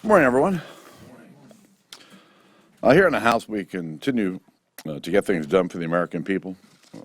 Good morning, everyone. Here in the House, we continue to get things done for the American people.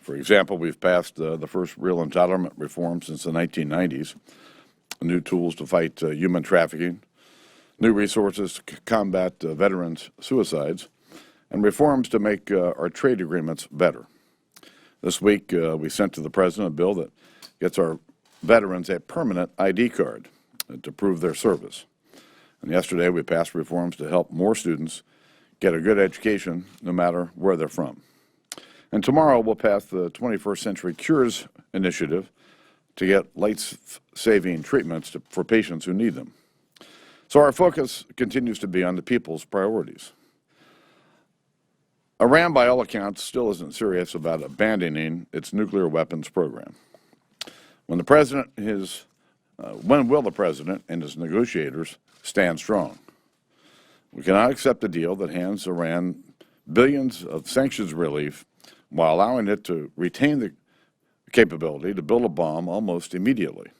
For example, we've passed the first real entitlement reform since the 1990s, new tools to fight human trafficking, new resources to combat veterans' suicides, and reforms to make our trade agreements better. This week, we sent to the President a bill that gets our veterans a permanent ID card to prove their service. And yesterday, we passed reforms to help more students get a good education no matter where they're from. And tomorrow, we'll pass the 21st Century Cures Initiative to get life-saving treatments for patients who need them. So our focus continues to be on the people's priorities. Iran, by all accounts, still isn't serious about abandoning its nuclear weapons program. When will the President and his negotiators stand strong? We cannot accept a deal that hands Iran billions of sanctions relief while allowing it to retain the capability to build a bomb almost immediately.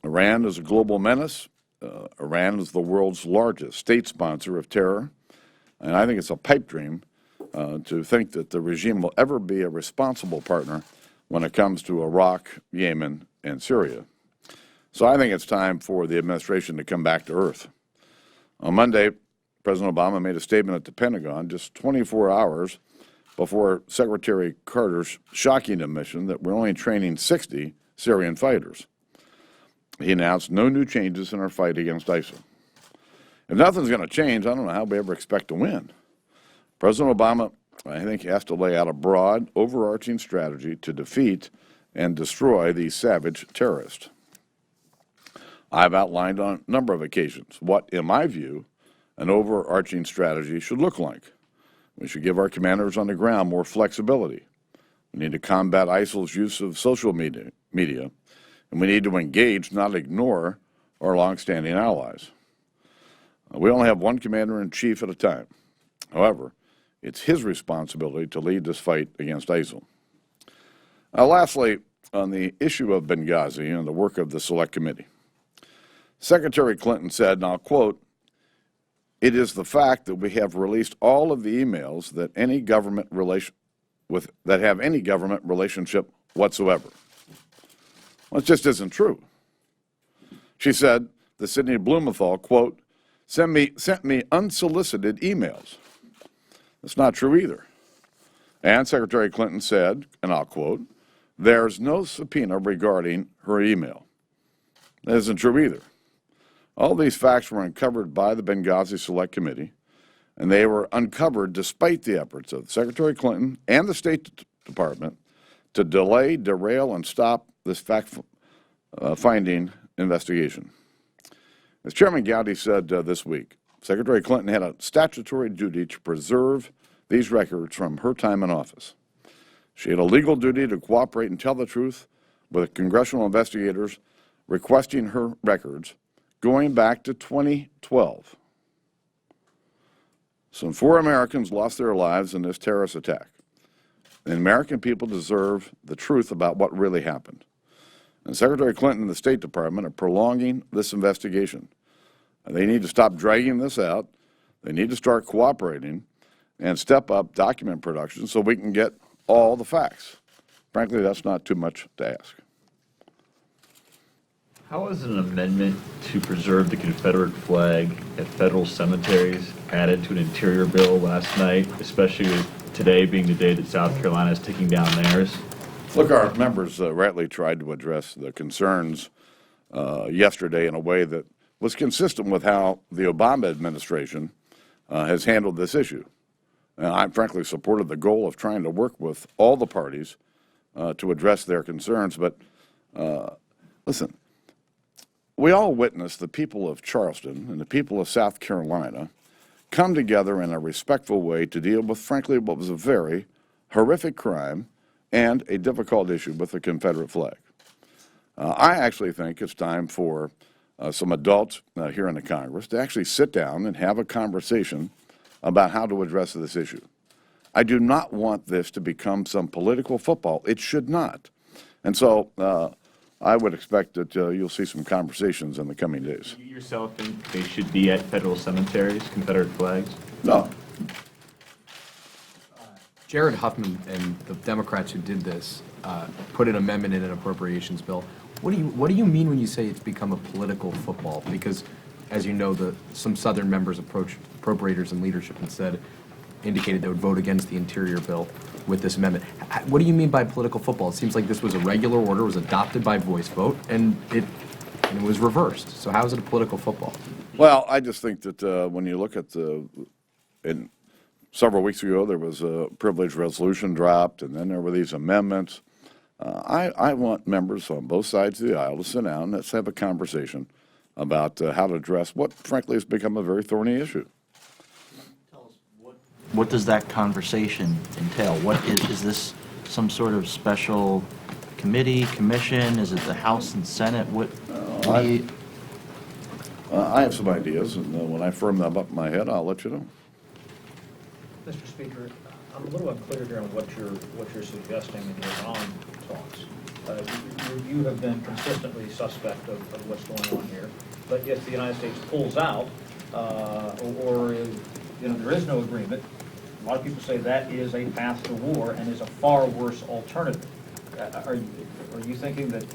Iran is a global menace. Iran is the world's largest state sponsor of terror, and I think it's a pipe dream to think that the regime will ever be a responsible partner when it comes to Iraq, Yemen, and Syria. So I think it's time for the administration to come back to earth. On Monday, President Obama made a statement at the Pentagon just 24 hours before Secretary Carter's shocking admission that we're only training 60 Syrian fighters. He announced no new changes in our fight against ISIL. If nothing's going to change, I don't know how we ever expect to win. President Obama, I think, has to lay out a broad, overarching strategy to defeat and destroy these savage terrorists. I've outlined on a number of occasions what, in my view, an overarching strategy should look like. We should give our commanders on the ground more flexibility. We need to combat ISIL's use of social media, and we need to engage, not ignore, our longstanding allies. We only have one commander-in-chief at a time. However, it's his responsibility to lead this fight against ISIL. Lastly, on the issue of Benghazi and the work of the Select Committee, Secretary Clinton said, and I'll quote, "It is the fact that we have released all of the emails that have any government relationship whatsoever." Well, it just isn't true. She said that Sidney Blumenthal, quote, sent me unsolicited emails. That's not true either. And Secretary Clinton said, and I'll quote, "There's no subpoena regarding her email." That isn't true either. All these facts were uncovered by the Benghazi Select Committee, and they were uncovered despite the efforts of Secretary Clinton and the State Department to delay, derail, and stop this fact-finding investigation. As Chairman Gowdy said this week, Secretary Clinton had a statutory duty to preserve these records from her time in office. She had a legal duty to cooperate and tell the truth with congressional investigators requesting her records going back to 2012. Some 4 Americans lost their lives in this terrorist attack. The American people deserve the truth about what really happened. And Secretary Clinton and the State Department are prolonging this investigation. They need to stop dragging this out. They need to start cooperating and step up document production so we can get all the facts. Frankly, that's not too much to ask. How is an amendment to preserve the Confederate flag at federal cemeteries added to an interior bill last night, especially with today being the day that South Carolina is taking down theirs? Look, our members rightly tried to address the concerns yesterday in a way that was consistent with how the Obama administration has handled this issue. I frankly supported the goal of trying to work with all the parties to address their concerns. But listen, we all witnessed the people of Charleston and the people of South Carolina come together in a respectful way to deal with, frankly, what was a very horrific crime and a difficult issue with the Confederate flag. I actually think it's time for some adults here in the Congress to actually sit down and have a conversation about how to address this issue. I do not want this to become some political football. It should not. And so I would expect that you'll see some conversations in the coming days. Do you yourself think they should be at federal cemeteries, Confederate flags? No, Jared Huffman and the Democrats who did this put an amendment in an appropriations bill. What do you mean when you say it's become a political football? Because, as you know, some Southern members approached appropriators and leadership and indicated they would vote against the Interior bill with this amendment. What do you mean by political football? It seems like this was a regular order, was adopted by voice vote, and it was reversed. So how is it a political football? well, I just think that when you look at several weeks ago, there was a privilege resolution dropped, and then there were these amendments. I want members on both sides of the aisle to sit down and let's have a conversation about how to address what, frankly, has become a very thorny issue. What does that conversation entail? What is this some sort of special committee, commission? Is it the House and Senate? I have some ideas, and when I firm them up in my head, I'll let you know. Mr. Speaker, I'm a little unclear here on what you're suggesting in your Iran talks. You have been consistently suspect of what's going on here, but if the United States pulls out, or if, there is no agreement, a lot of people say that is a path to war and is a far worse alternative. Are you thinking that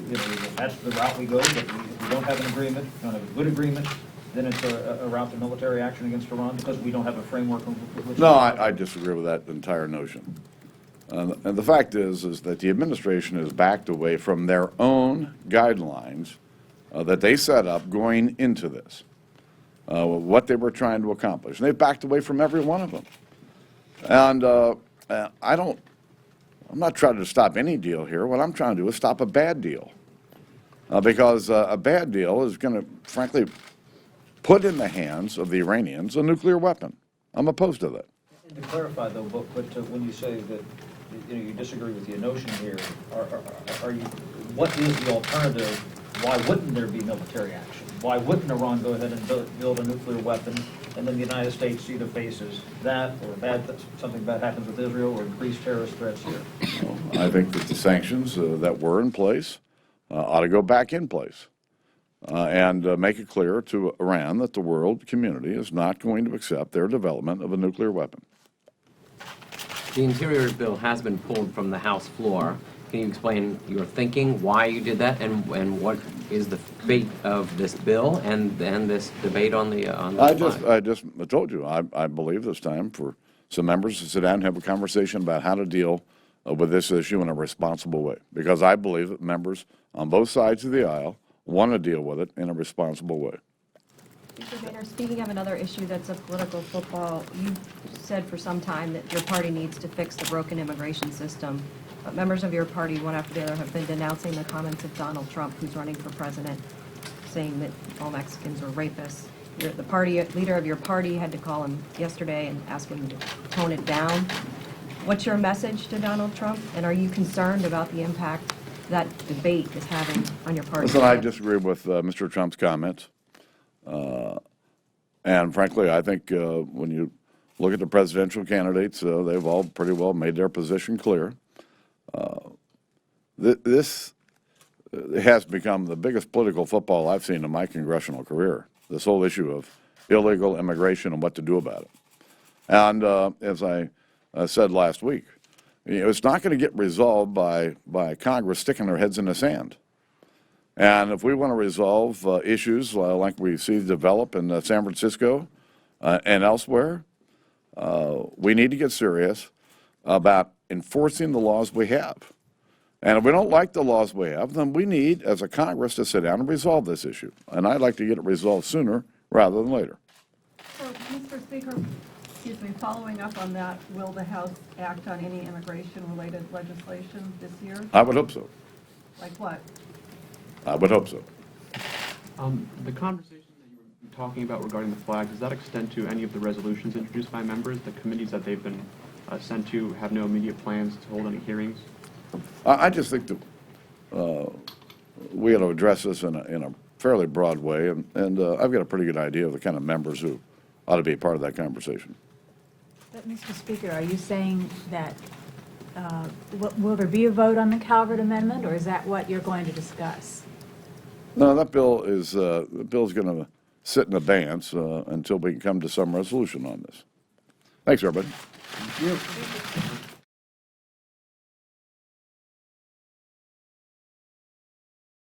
that's the route we go? That if we don't have an agreement, don't have a good agreement, then it's a route to military action against Iran because we don't have a framework with which. No, I disagree with that entire notion. And the fact is that the administration has backed away from their own guidelines that they set up going into this, what they were trying to accomplish. And they've backed away from every one of them. And I'm not trying to stop any deal here. What I'm trying to do is stop a bad deal. Because a bad deal is going to, frankly, put in the hands of the Iranians a nuclear weapon. I'm opposed to that. And to clarify, though, but when you say that you disagree with the notion here, are you? What is the alternative? Why wouldn't there be military action? Why wouldn't Iran go ahead and build a nuclear weapon, and then the United States either faces that, or something bad happens with Israel, or increased terrorist threats here? Well, I think that the sanctions that were in place ought to go back in place. And make it clear to Iran that the world community is not going to accept their development of a nuclear weapon. The Interior bill has been pulled from the House floor. Can you explain your thinking, why you did that, and what is the fate of this bill and this debate on the flag? I just told you, I believe it's time for some members to sit down and have a conversation about how to deal with this issue in a responsible way. Because I believe that members on both sides of the aisle want to deal with it in a responsible way. Mr. Boehner, speaking of another issue that's a political football, you said for some time that your party needs to fix the broken immigration system. But members of your party, one after the other, have been denouncing the comments of Donald Trump, who's running for president, saying that all Mexicans are rapists. The party leader of your party had to call him yesterday and ask him to tone it down. What's your message to Donald Trump? And are you concerned about the impact that debate is having on your party? Listen, I disagree with Mr. Trump's comments. And frankly, I think when you look at the presidential candidates, they've all pretty well made their position clear. This has become the biggest political football I've seen in my congressional career, this whole issue of illegal immigration and what to do about it. And as I said last week, it's not going to get resolved by Congress sticking their heads in the sand. And if we want to resolve issues like we see develop in San Francisco and elsewhere, we need to get serious about enforcing the laws we have. And if we don't like the laws we have, then we need, as a Congress, to sit down and resolve this issue. And I'd like to get it resolved sooner rather than later. So, Mr. Speaker, following up on that, will the House act on any immigration-related legislation this year? I would hope so. Like what? I would hope so. The conversation that you were talking about regarding the flag, does that extend to any of the resolutions introduced by members? The committees that they've been sent to have no immediate plans to hold any hearings? I just think that we ought to address this in a fairly broad way, and I've got a pretty good idea of the kind of members who ought to be a part of that conversation. But, Mr. Speaker, are you saying that will there be a vote on the Calvert Amendment, or is that what you're going to discuss? No, that bill is, the bill's going to sit in abeyance until we can come to some resolution on this. Thanks, everybody. Thank you.